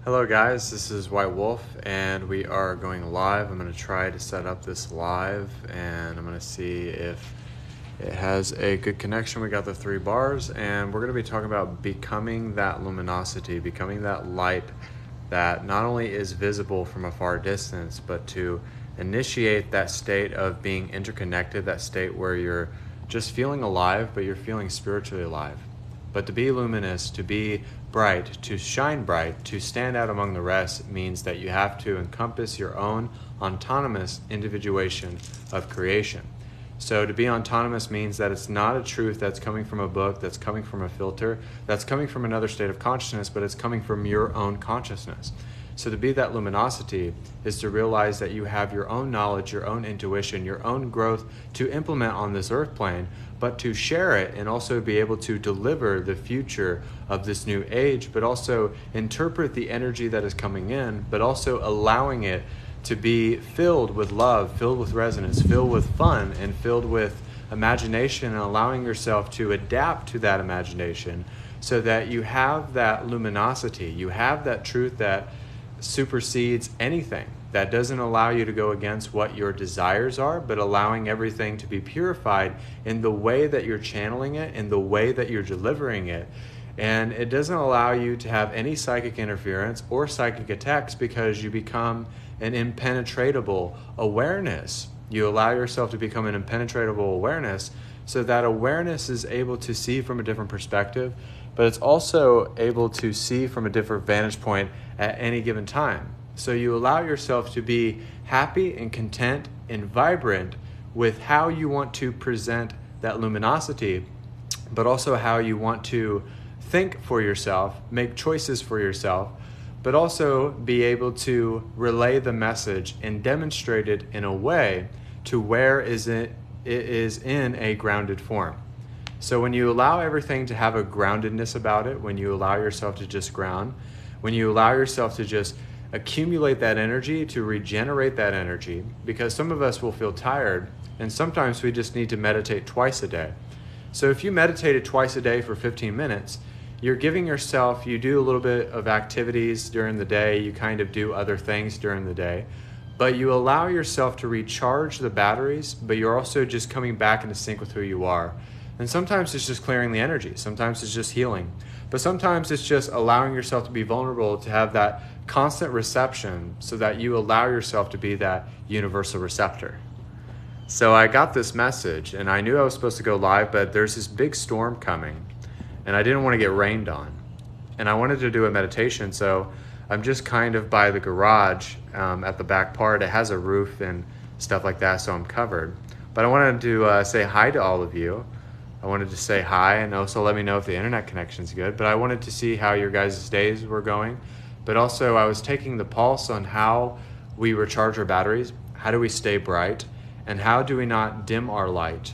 Hello guys, this is White Wolf and we are going live. I'm going to try to set up this live and I'm going to see if it has a good connection. We got the 3 bars and we're going to be talking about becoming that luminosity, becoming that light that not only is visible from a far distance, but to initiate that state of being interconnected, that state where you're just feeling alive, but you're feeling spiritually alive. But to be luminous, to be bright, to shine bright, to stand out among the rest means that you have to encompass your own autonomous individuation of creation. So to be autonomous means that it's not a truth that's coming from a book, that's coming from a filter, that's coming from another state of consciousness, but it's coming from your own consciousness. So to be that luminosity is to realize that you have your own knowledge, your own intuition, your own growth to implement on this earth plane, but to share it and also be able to deliver the future of this new age, but also interpret the energy that is coming in, but also allowing it to be filled with love, filled with resonance, filled with fun, and filled with imagination, and allowing yourself to adapt to that imagination so that you have that luminosity, you have that truth that supersedes anything, that doesn't allow you to go against what your desires are, but allowing everything to be purified in the way that you're channeling it, in the way that you're delivering it. And it doesn't allow you to have any psychic interference or psychic attacks because you become an impenetrable awareness. You allow yourself to become an impenetrable awareness so that awareness is able to see from a different perspective, but it's also able to see from a different vantage point at any given time. So you allow yourself to be happy and content and vibrant with how you want to present that luminosity, but also how you want to think for yourself, make choices for yourself, but also be able to relay the message and demonstrate it in a way to where it is in a grounded form. So when you allow everything to have a groundedness about it, when you allow yourself to just ground, when you allow yourself to just accumulate that energy, to regenerate that energy, because some of us will feel tired, and sometimes we just need to meditate twice a day. So if you meditated twice a day for 15 minutes, you're giving yourself, you do a little bit of activities during the day, you kind of do other things during the day, but you allow yourself to recharge the batteries, but you're also just coming back into sync with who you are. And sometimes it's just clearing the energy, sometimes it's just healing, but sometimes it's just allowing yourself to be vulnerable, to have that constant reception so that you allow yourself to be that universal receptor. So I got this message and I knew I was supposed to go live, but there's this big storm coming and I didn't want to get rained on. And I wanted to do a meditation, so I'm just kind of by the garage at the back part. It has a roof and stuff like that, so I'm covered. But I wanted to say hi to all of you. I wanted to say hi and also let me know if the internet connection's good. But I wanted to see how your guys' days were going. But also I was taking the pulse on how we recharge our batteries, how do we stay bright, and how do we not dim our light.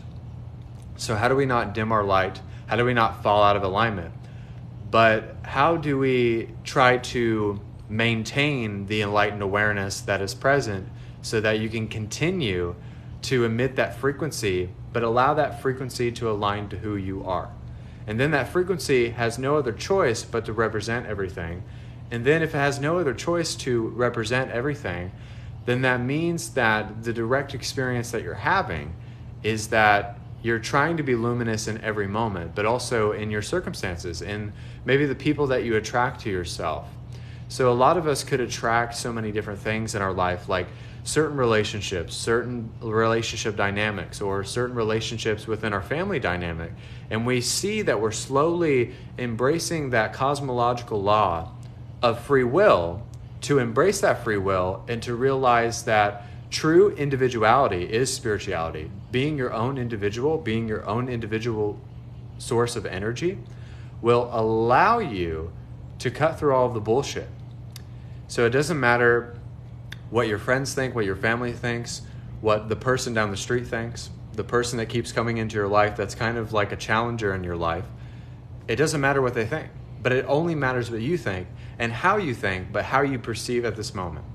So how do we not dim our light? How do we not fall out of alignment? But how do we try to maintain the enlightened awareness that is present so that you can continue to emit that frequency, but allow that frequency to align to who you are. And then that frequency has no other choice but to represent everything. And then if it has no other choice to represent everything, then that means that the direct experience that you're having is that you're trying to be luminous in every moment, but also in your circumstances, and maybe the people that you attract to yourself. So a lot of us could attract so many different things in our life, like certain relationships, certain relationship dynamics, or certain relationships within our family dynamic. And we see that we're slowly embracing that cosmological law of free will, to embrace that free will and to realize that true individuality is spirituality. Being your own individual, being your own individual source of energy will allow you to cut through all of the bullshit. So it doesn't matter what your friends think, what your family thinks, what the person down the street thinks, the person that keeps coming into your life that's kind of like a challenger in your life. It doesn't matter what they think, but it only matters what you think and how you think, but how you perceive at this moment.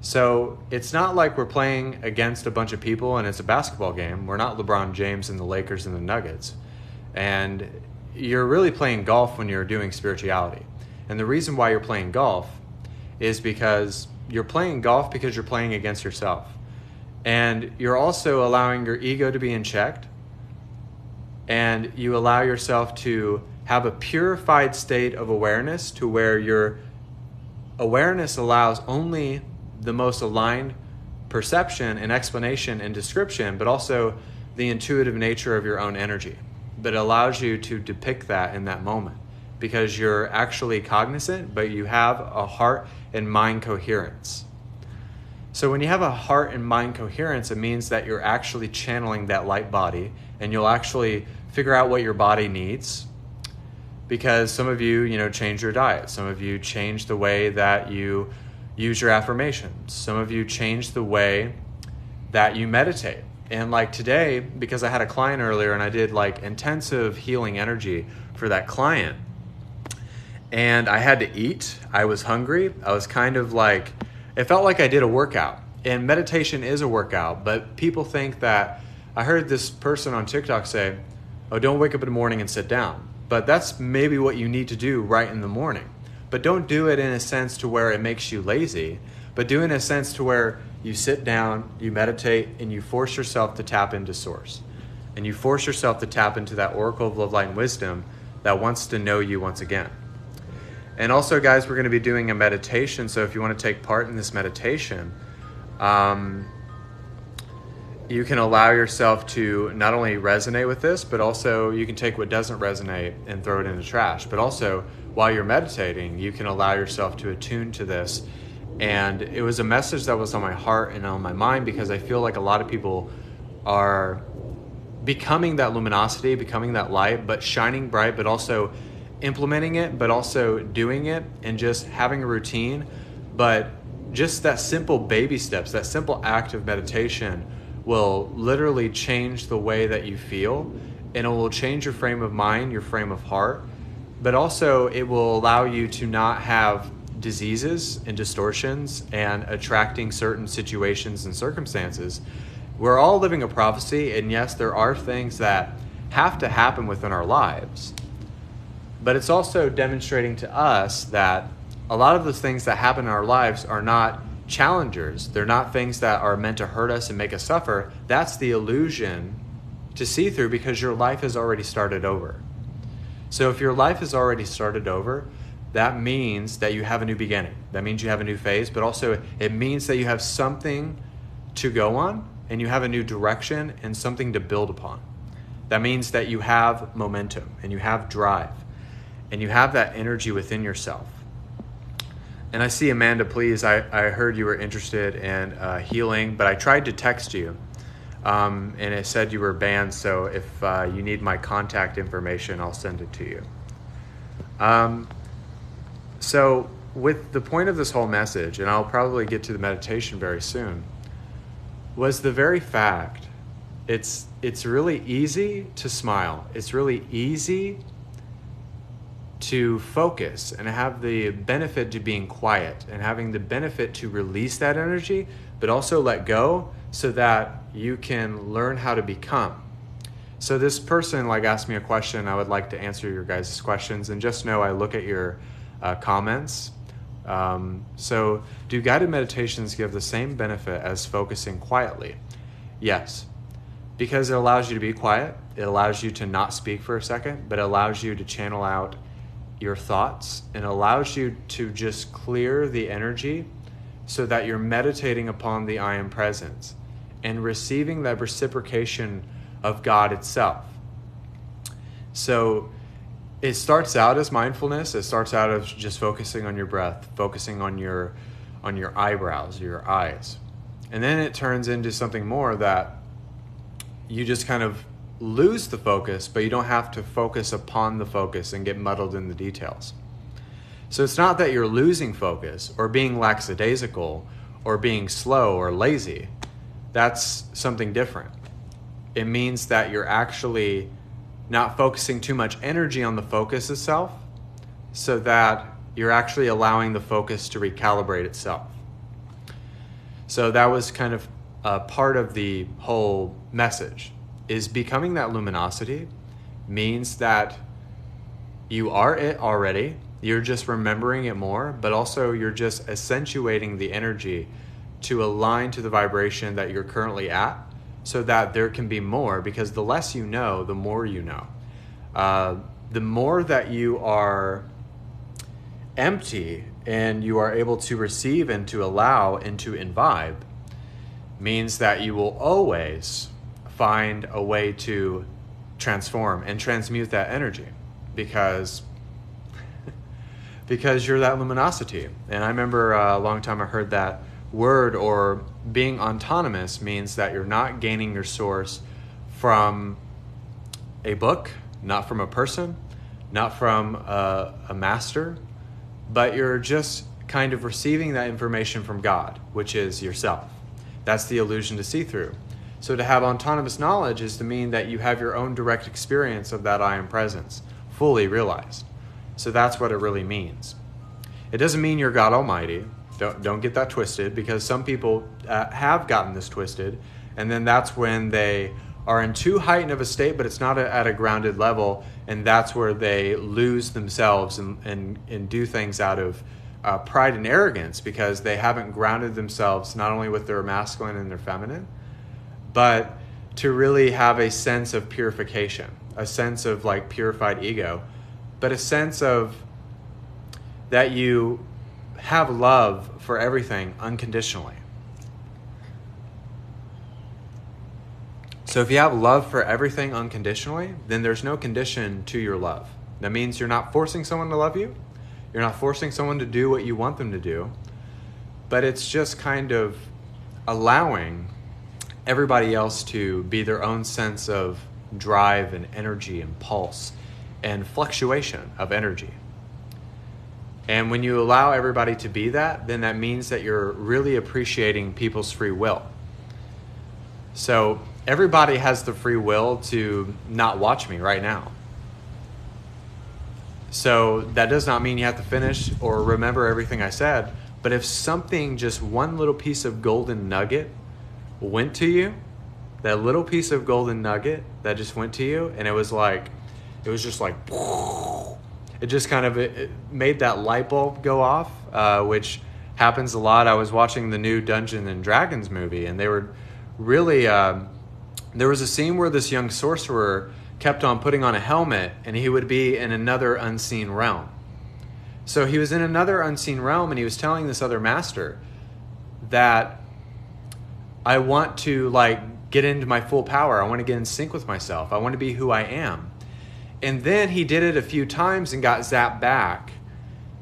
So it's not like we're playing against a bunch of people and it's a basketball game. We're not LeBron James and the Lakers and the Nuggets. And you're really playing golf when you're doing spirituality. And the reason why you're playing golf is because you're playing golf because you're playing against yourself. And you're also allowing your ego to be in check. And you allow yourself to have a purified state of awareness to where your awareness allows only the most aligned perception and explanation and description, but also the intuitive nature of your own energy. But it allows you to depict that in that moment because you're actually cognizant, but you have a heart and mind coherence. So when you have a heart and mind coherence, it means that you're actually channeling that light body, and you'll actually figure out what your body needs. Because some of you, change your diet. Some of you change the way that you use your affirmations. Some of you change the way that you meditate. And like today, because I had a client earlier and I did like intensive healing energy for that client, and I had to eat. I was hungry. I was kind of like, it felt like I did a workout. And meditation is a workout, but people think that, I heard this person on TikTok say, oh, don't wake up in the morning and sit down. But that's maybe what you need to do right in the morning. But don't do it in a sense to where it makes you lazy, but do it in a sense to where you sit down, you meditate, and you force yourself to tap into source. And you force yourself to tap into that oracle of love, light, and wisdom that wants to know you once again. And also, guys, we're going to be doing a meditation. So if you want to take part in this meditation, you can allow yourself to not only resonate with this, but also you can take what doesn't resonate and throw it in the trash. But also, while you're meditating, you can allow yourself to attune to this. And it was a message that was on my heart and on my mind because I feel like a lot of people are becoming that luminosity, becoming that light, but shining bright, but also implementing it, but also doing it and just having a routine. But just that simple baby steps, that simple act of meditation will literally change the way that you feel, and it will change your frame of mind, your frame of heart, but also it will allow you to not have diseases and distortions and attracting certain situations and circumstances. We're all living a prophecy, and yes, there are things that have to happen within our lives, but it's also demonstrating to us that a lot of the things that happen in our lives are not challengers. They're not things that are meant to hurt us and make us suffer. That's the illusion to see through because your life has already started over. So if your life has already started over, that means that you have a new beginning. That means you have a new phase, but also it means that you have something to go on and you have a new direction and something to build upon. That means that you have momentum and you have drive and you have that energy within yourself. And I see, Amanda, please, I heard you were interested in healing, but I tried to text you, and it said you were banned, so if you need my contact information, I'll send it to you. So with the point of this whole message, and I'll probably get to the meditation very soon, was the very fact it's really easy to smile. It's really easy to focus and have the benefit to being quiet and having the benefit to release that energy, but also let go so that you can learn how to become. So this person asked me a question. I would like to answer your guys' questions, and just know I look at your comments. So do guided meditations give the same benefit as focusing quietly? Yes, because it allows you to be quiet. It allows you to not speak for a second, but it allows you to channel out your thoughts and allows you to just clear the energy so that you're meditating upon the I am presence and receiving that reciprocation of God itself. So it starts out as mindfulness. It starts out as just focusing on your breath, focusing on your eyebrows, your eyes. And then it turns into something more that you just kind of lose the focus, but you don't have to focus upon the focus and get muddled in the details. So it's not that you're losing focus or being lackadaisical or being slow or lazy. That's something different. It means that you're actually not focusing too much energy on the focus itself, so that you're actually allowing the focus to recalibrate itself. So that was kind of a part of the whole message. Is becoming that luminosity means that you are it already, You're just remembering it more, but also you're just accentuating the energy to align to the vibration that you're currently at so that there can be more, because the less you know, the more you know. The more that you are empty and you are able to receive and to allow and to imbibe means that you will always find a way to transform and transmute that energy because you're that luminosity. And I remember a long time I heard that word, or being autonomous means that you're not gaining your source from a book, not from a person, not from a master, but you're just kind of receiving that information from God, which is yourself. That's the illusion to see through. So to have autonomous knowledge is to mean that you have your own direct experience of that I am presence, fully realized. So that's what it really means. It doesn't mean you're God Almighty. Don't get that twisted, because some people have gotten this twisted, and then that's when they are in too heightened of a state, but it's not at a grounded level, and that's where they lose themselves and do things out of pride and arrogance, because they haven't grounded themselves not only with their masculine and their feminine, but to really have a sense of purification, a sense of like purified ego, but a sense of that you have love for everything unconditionally. So if you have love for everything unconditionally, then there's no condition to your love. That means you're not forcing someone to love you. You're not forcing someone to do what you want them to do. But it's just kind of allowing everybody else to be their own sense of drive and energy and pulse and fluctuation of energy. And when you allow everybody to be that, then that means that you're really appreciating people's free will. So everybody has the free will to not watch me right now. So that does not mean you have to finish or remember everything I said. But if something, just one little piece of golden nugget went to you, that little piece of golden nugget that just went to you, and it was just like, it just kind of it made that light bulb go off, which happens a lot. I was watching the new Dungeons and Dragons movie, and they were really, there was a scene where this young sorcerer kept on putting on a helmet, and he would be in another unseen realm. So he was in another unseen realm, and he was telling this other master that I want to like get into my full power. I want to get in sync with myself. I want to be who I am. And then he did it a few times and got zapped back.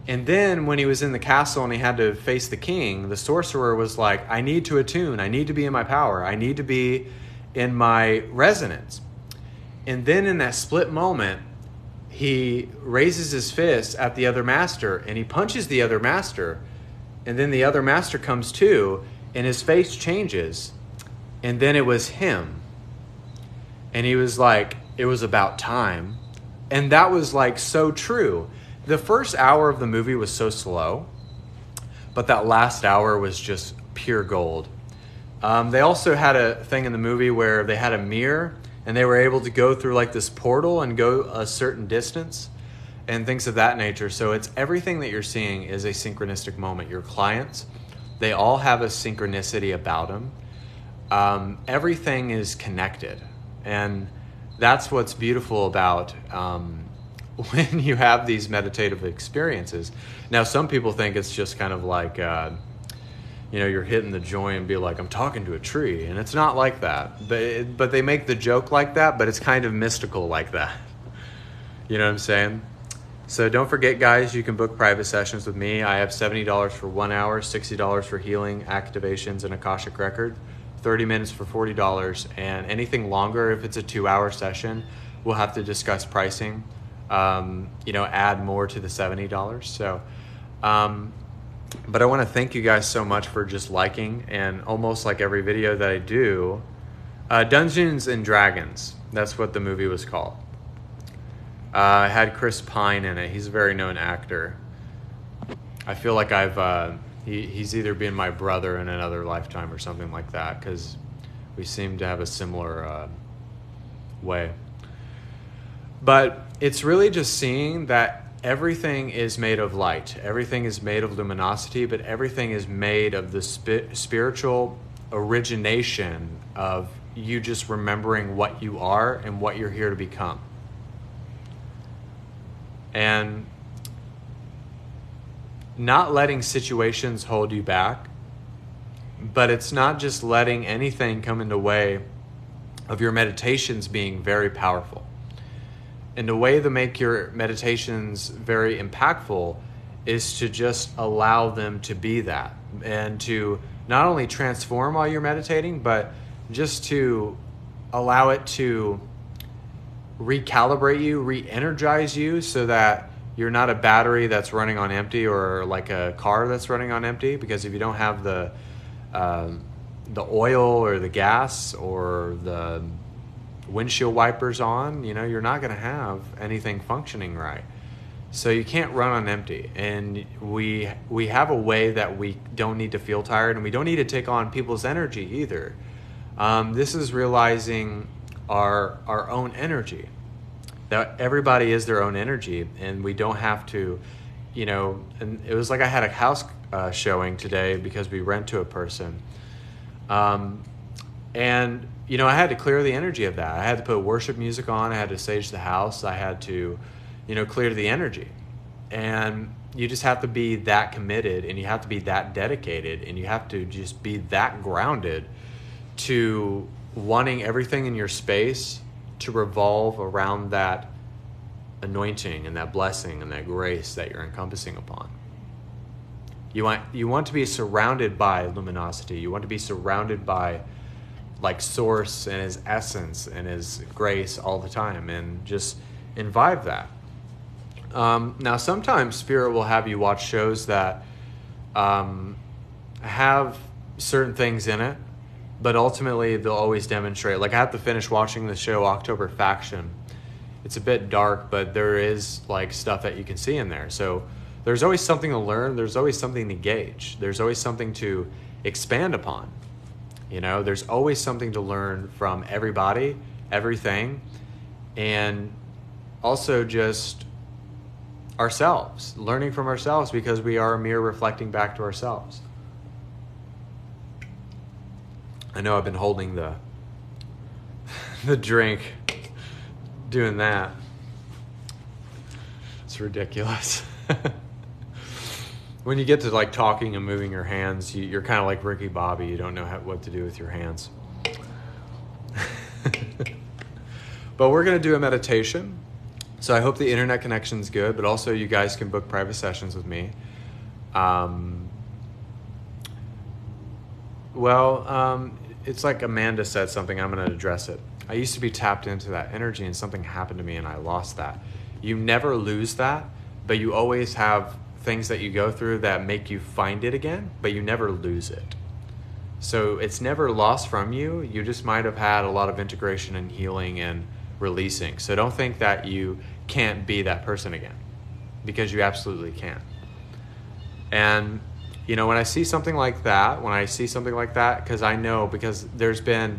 And then when he was in the castle and he had to face the king, the sorcerer was like, I need to attune. I need to be in my power. I need to be in my resonance. And then in that split moment, he raises his fist at the other master and he punches the other master. And then the other master comes to, and his face changes. And then it was him. And he was like, it was about time. And that was like so true. The first hour of the movie was so slow, but that last hour was just pure gold. They also had a thing in the movie where they had a mirror and they were able to go through like this portal and go a certain distance and things of that nature. So it's everything that you're seeing is a synchronistic moment. Your clients, they all have a synchronicity about them. Everything is connected. And that's what's beautiful about when you have these meditative experiences. Now, some people think it's just kind of like, you're hitting the joint and be like, I'm talking to a tree. And it's not like that. But they make the joke like that, but it's kind of mystical like that. You know what I'm saying? So don't forget, guys, you can book private sessions with me. I have $70 for 1 hour, $60 for healing, activations, and Akashic record. 30 minutes for $40, and anything longer, if it's a 2-hour session, we'll have to discuss pricing, add more to the $70. So, but I want to thank you guys so much for just liking, and almost like every video that I do, Dungeons and Dragons, that's what the movie was called. I had Chris Pine in it. He's a very known actor. I feel like he's either been my brother in another lifetime or something like that, because we seem to have a similar way. But it's really just seeing that everything is made of light. Everything is made of luminosity, but everything is made of the spiritual origination of you just remembering what you are and what you're here to become. And not letting situations hold you back, but it's not just letting anything come in the way of your meditations being very powerful. And the way to make your meditations very impactful is to just allow them to be that, and to not only transform while you're meditating, but just to allow it to recalibrate you, re-energize you, so that you're not a battery that's running on empty, or like a car that's running on empty. Because if you don't have the oil or the gas or the windshield wipers on, you're not going to have anything functioning right. So you can't run on empty. And we have a way that we don't need to feel tired, and we don't need to take on people's energy either. This is realizing our own energy, that everybody is their own energy, and we don't have to, and it was like I had a house showing today because we rent to a person. And I had to clear the energy of that. I had to put worship music on. I had to sage the house. I had to, clear the energy. And you just have to be that committed, and you have to be that dedicated, and you have to just be that grounded to wanting everything in your space to revolve around that anointing and that blessing and that grace that you're encompassing upon. You want to be surrounded by luminosity. You want to be surrounded by like source and his essence and his grace all the time, and just imbibe that. Now, sometimes Spirit will have you watch shows that have certain things in it, but ultimately they'll always demonstrate. Like, I have to finish watching the show October Faction. It's a bit dark, but there is like stuff that you can see in there. So there's always something to learn. There's always something to gauge. There's always something to expand upon. There's always something to learn from everybody, everything, and also just ourselves, learning from ourselves, because we are a mirror reflecting back to ourselves. I know I've been holding the drink, doing that. It's ridiculous. When you get to like talking and moving your hands, you're kind of like Ricky Bobby. You don't know what to do with your hands. But we're going to do a meditation. So I hope the internet connection's good, but also you guys can book private sessions with me. It's like Amanda said something. I'm going to address it. I used to be tapped into that energy, and something happened to me, and I lost that. You never lose that, but you always have things that you go through that make you find it again, but you never lose it. So it's never lost from you. You just might have had a lot of integration and healing and releasing. So don't think that you can't be that person again, because you absolutely can. And when I see something like that, because I know, because there's been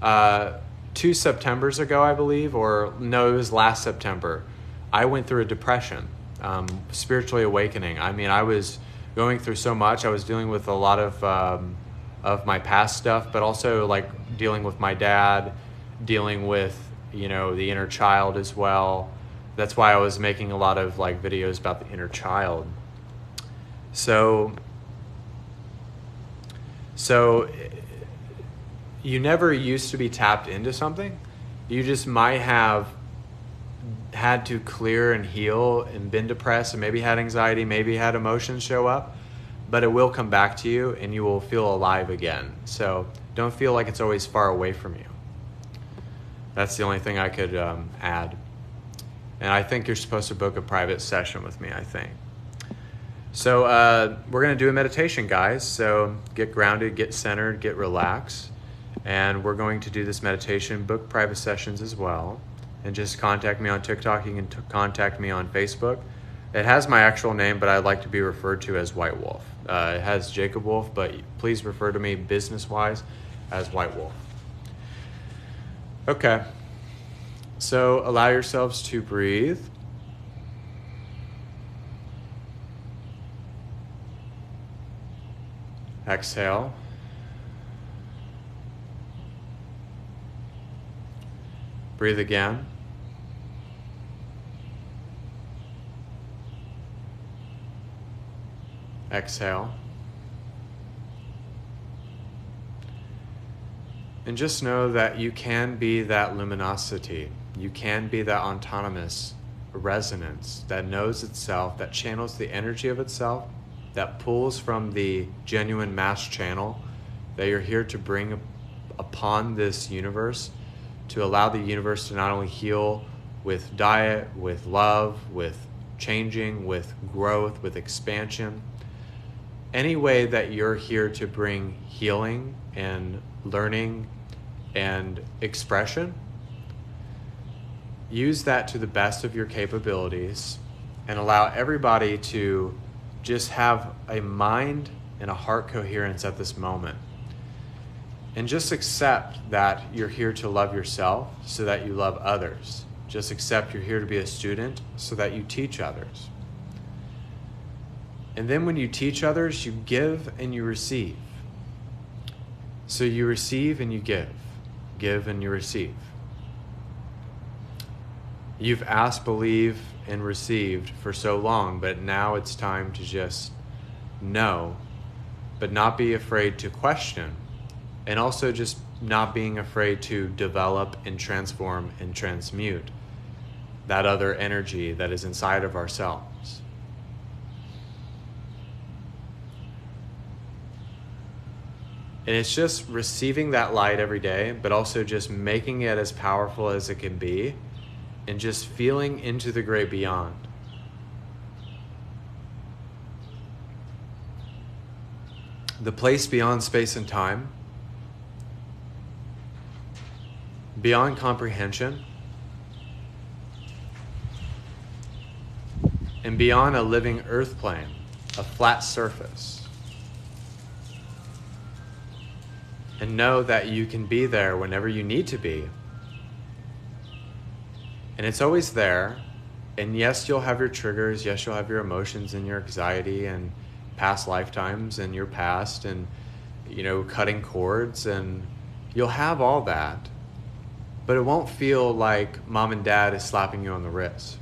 2 Septembers ago, I believe, or no, it was last September, I went through a depression, spiritually awakening. I mean, I was going through so much. I was dealing with a lot of my past stuff, but also like dealing with my dad, dealing with, the inner child as well. That's why I was making a lot of like videos about the inner child. So you never used to be tapped into something. You just might have had to clear and heal and been depressed, and maybe had anxiety, maybe had emotions show up, but it will come back to you and you will feel alive again. So don't feel like it's always far away from you. That's the only thing I could add. And I think you're supposed to book a private session with me, I think. So we're going to do a meditation, guys. So get grounded, get centered, get relaxed. And we're going to do this meditation, book private sessions as well. And just contact me on TikTok. You can contact me on Facebook. It has my actual name, but I'd like to be referred to as White Wolf. It has Jacob Wolf, but please refer to me business-wise as White Wolf. Okay. So allow yourselves to breathe. Exhale. Breathe again. Exhale. And just know that you can be that luminosity. You can be that autonomous resonance that knows itself, that channels the energy of itself, that pulls from the genuine mass channel that you're here to bring upon this universe, to allow the universe to not only heal with diet, with love, with changing, with growth, with expansion. Any way that you're here to bring healing and learning and expression, use that to the best of your capabilities and allow everybody to just have a mind and a heart coherence at this moment. And just accept that you're here to love yourself so that you love others. Just accept you're here to be a student so that you teach others. And then when you teach others, you give and you receive. So you receive and you give and you receive. You've asked, believed, and received for so long, but now it's time to just know, but not be afraid to question, and also just not being afraid to develop and transform and transmute that other energy that is inside of ourselves. And it's just receiving that light every day, but also just making it as powerful as it can be, and just feeling into the great beyond. The place beyond space and time, beyond comprehension, and beyond a living earth plane, a flat surface. And know that you can be there whenever you need to be. And it's always there. And yes, you'll have your triggers. Yes, you'll have your emotions and your anxiety and past lifetimes and your past and, cutting cords. And you'll have all that. But it won't feel like mom and dad is slapping you on the wrist.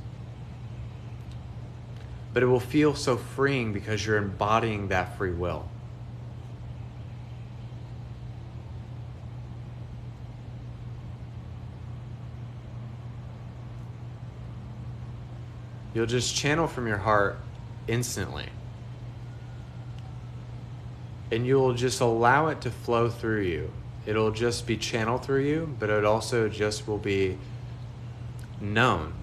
But it will feel so freeing because you're embodying that free will. You'll just channel from your heart instantly. And you'll just allow it to flow through you. It'll just be channeled through you, but it also just will be known.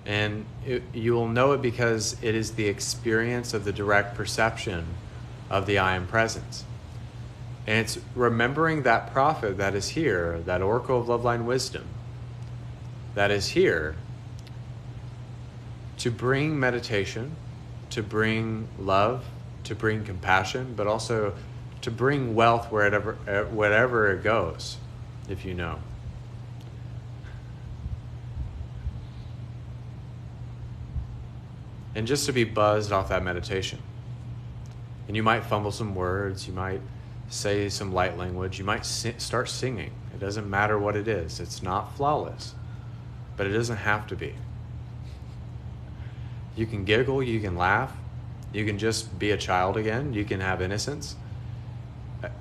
And you will know it because it is the experience of the direct perception of the I Am Presence. And it's remembering that prophet that is here, that oracle of Loveline Wisdom, that is here to bring meditation, to bring love, to bring compassion, but also to bring wealth wherever it goes, if you know. And just to be buzzed off that meditation. And you might fumble some words, you might say some light language, you might start singing. It doesn't matter what it is. It's not flawless, but it doesn't have to be. You can giggle, you can laugh, you can just be a child again, you can have innocence.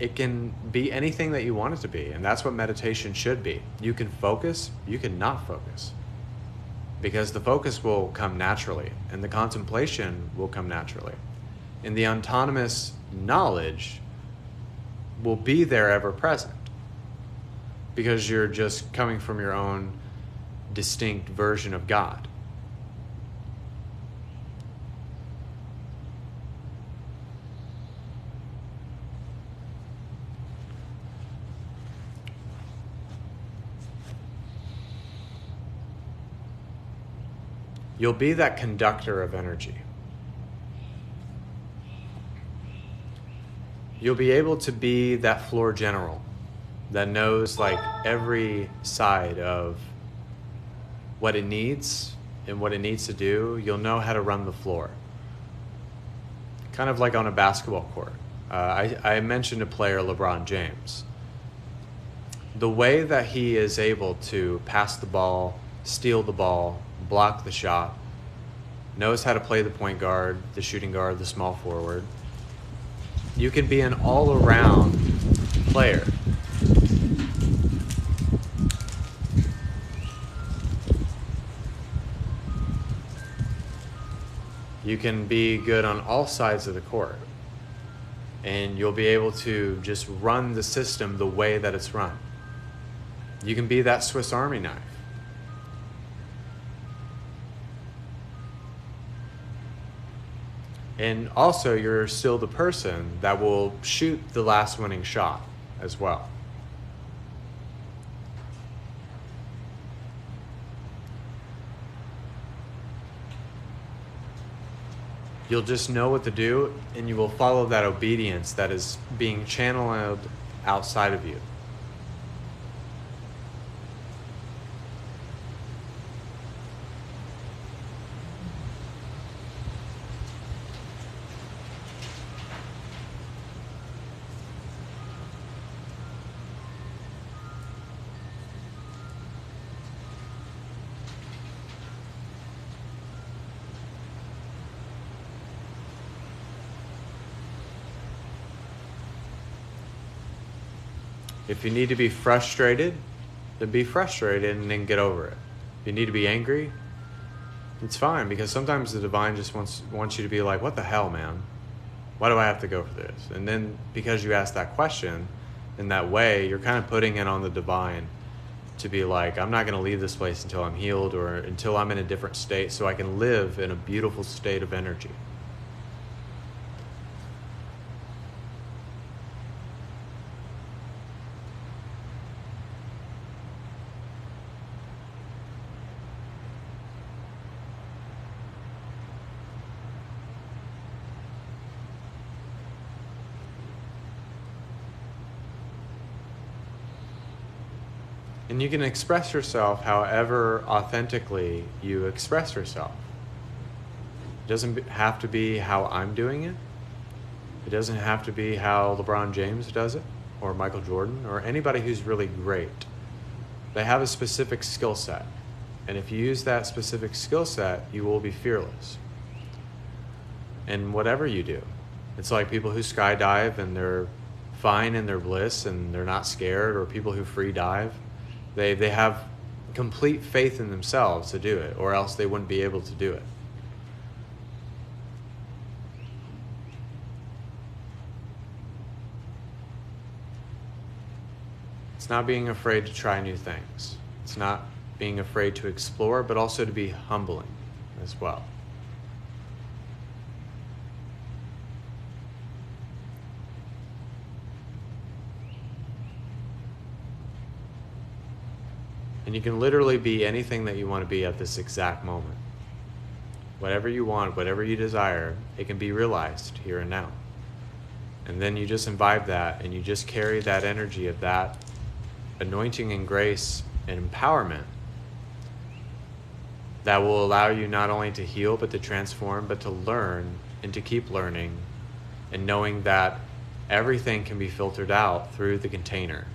It can be anything that you want it to be, and that's what meditation should be. You can focus, you can not focus. Because the focus will come naturally, and the contemplation will come naturally. And the autonomous knowledge will be there ever present. Because you're just coming from your own distinct version of God. You'll be that conductor of energy. You'll be able to be that floor general that knows like every side of what it needs and what it needs to do. You'll know how to run the floor. Kind of like on a basketball court. I mentioned a player, LeBron James. The way that he is able to pass the ball, steal the ball, block the shot, knows how to play the point guard, the shooting guard, the small forward. You can be an all-around player. You can be good on all sides of the court. And you'll be able to just run the system the way that it's run. You can be that Swiss Army knife. And also, you're still the person that will shoot the last winning shot as well. You'll just know what to do, and you will follow that obedience that is being channeled outside of you. If you need to be frustrated, then be frustrated and then get over it. If you need to be angry, it's fine, because sometimes the divine just wants you to be like, what the hell, man? Why do I have to go for this? And then because you ask that question in that way, you're kind of putting it on the divine to be like, I'm not going to leave this place until I'm healed or until I'm in a different state so I can live in a beautiful state of energy. And you can express yourself however authentically you express yourself. It doesn't have to be how I'm doing it. It doesn't have to be how LeBron James does it, or Michael Jordan, or anybody who's really great. They have a specific skill set. And if you use that specific skill set, you will be fearless. And whatever you do. It's like people who skydive and they're fine in their bliss and they're not scared, or people who free dive. They have complete faith in themselves to do it, or else they wouldn't be able to do it. It's not being afraid to try new things. It's not being afraid to explore, but also to be humbling as well. And you can literally be anything that you want to be at this exact moment. Whatever you want, whatever you desire, it can be realized here and now. And then you just imbibe that, and you just carry that energy of that anointing and grace and empowerment that will allow you not only to heal, but to transform, but to learn and to keep learning, and knowing that everything can be filtered out through the container.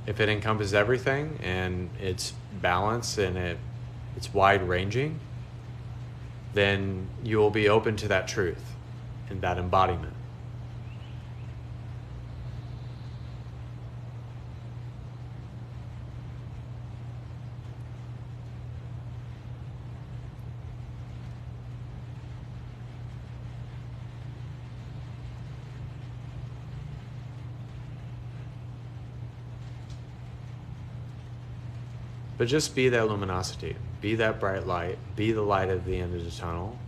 If it encompasses everything and it's balanced and it's wide-ranging, then you will be open to that truth and that embodiment. But just be that luminosity, be that bright light, be the light at the end of the tunnel,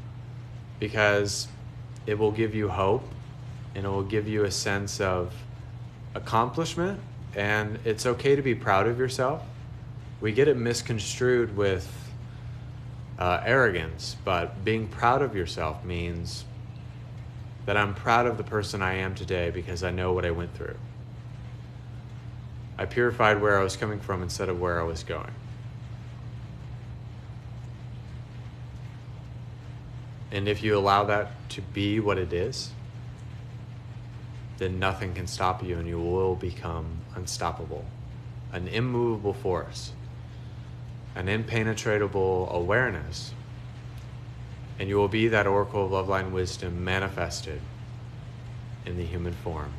because it will give you hope and it will give you a sense of accomplishment, and it's okay to be proud of yourself. We get it misconstrued with arrogance, but being proud of yourself means that I'm proud of the person I am today because I know what I went through. I purified where I was coming from instead of where I was going. And if you allow that to be what it is, then nothing can stop you and you will become unstoppable. An immovable force, an impenetrable awareness, and you will be that oracle of love, light, and wisdom manifested in the human form.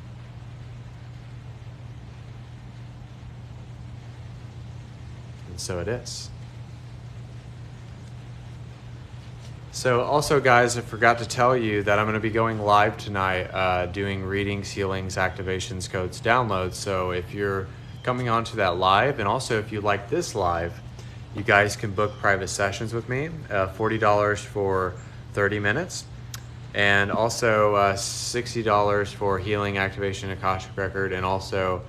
And so it is. So also, guys, I forgot to tell you that I'm going to be going live tonight doing readings, healings, activations, codes, downloads. So if you're coming onto that live, and also if you like this live, you guys can book private sessions with me, $40 for 30 minutes, and also $60 for healing, activation, Cashapp record, and also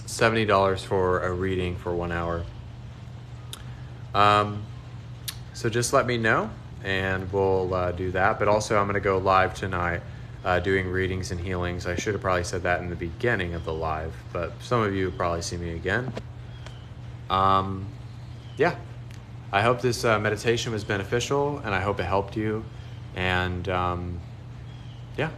$70 for a reading for 1 hour. So just let me know, and we'll do that. But also, I'm going to go live tonight doing readings and healings. I should have probably said that in the beginning of the live, but some of you will probably see me again. Yeah, I hope this meditation was beneficial, and I hope it helped you. And yeah,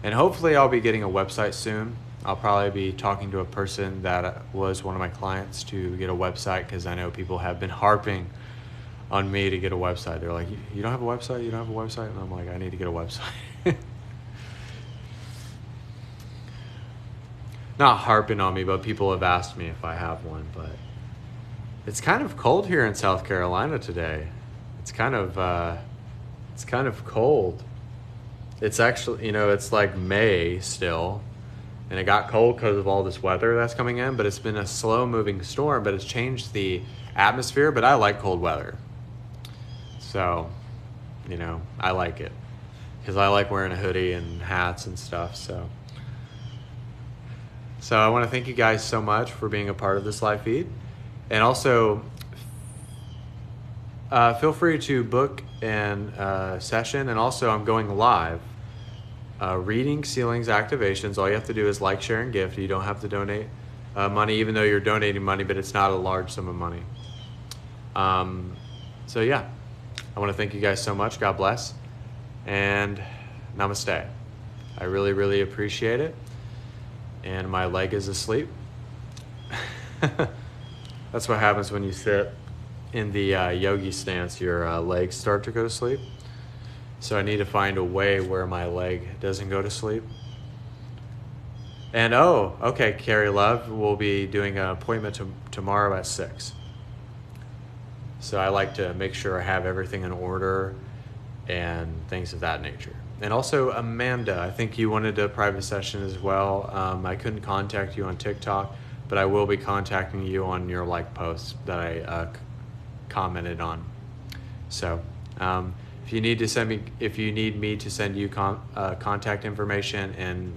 and hopefully I'll be getting a website soon. I'll probably be talking to a person that was one of my clients to get a website, because I know people have been harping on me to get a website. They're like, you don't have a website? You don't have a website? And I'm like, I need to get a website. Not harping on me, but people have asked me if I have one. But it's kind of cold here in South Carolina today. It's kind of cold. It's actually, it's like May still, and it got cold because of all this weather that's coming in, but it's been a slow moving storm, but it's changed the atmosphere. But I like cold weather. So, I like it because I like wearing a hoodie and hats and stuff. So I want to thank you guys so much for being a part of this live feed. And also, feel free to book a session. And also, I'm going live. Readings, sealings, activations. All you have to do is like, share, and gift. You don't have to donate money, even though you're donating money, but it's not a large sum of money. So yeah, I want to thank you guys so much. God bless. And namaste. I really, really appreciate it. And my leg is asleep. That's what happens when you sit in the yogi stance. Your legs start to go to sleep. So I need to find a way where my leg doesn't go to sleep. And okay, Carrie Love, we'll be doing an appointment tomorrow at 6. So I like to make sure I have everything in order and things of that nature. And also, Amanda, I think you wanted a private session as well. I couldn't contact you on TikTok, but I will be contacting you on your posts that I commented on. So if you need me to send you contact information and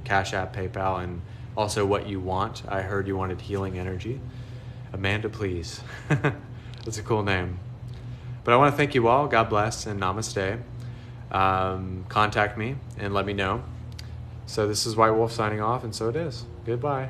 Cashapp, PayPal, and also what you want. I heard you wanted healing energy. Amanda, please. That's a cool name. But I want to thank you all. God bless and namaste. Contact me and let me know. So this is White Wolf signing off, and so it is. Goodbye.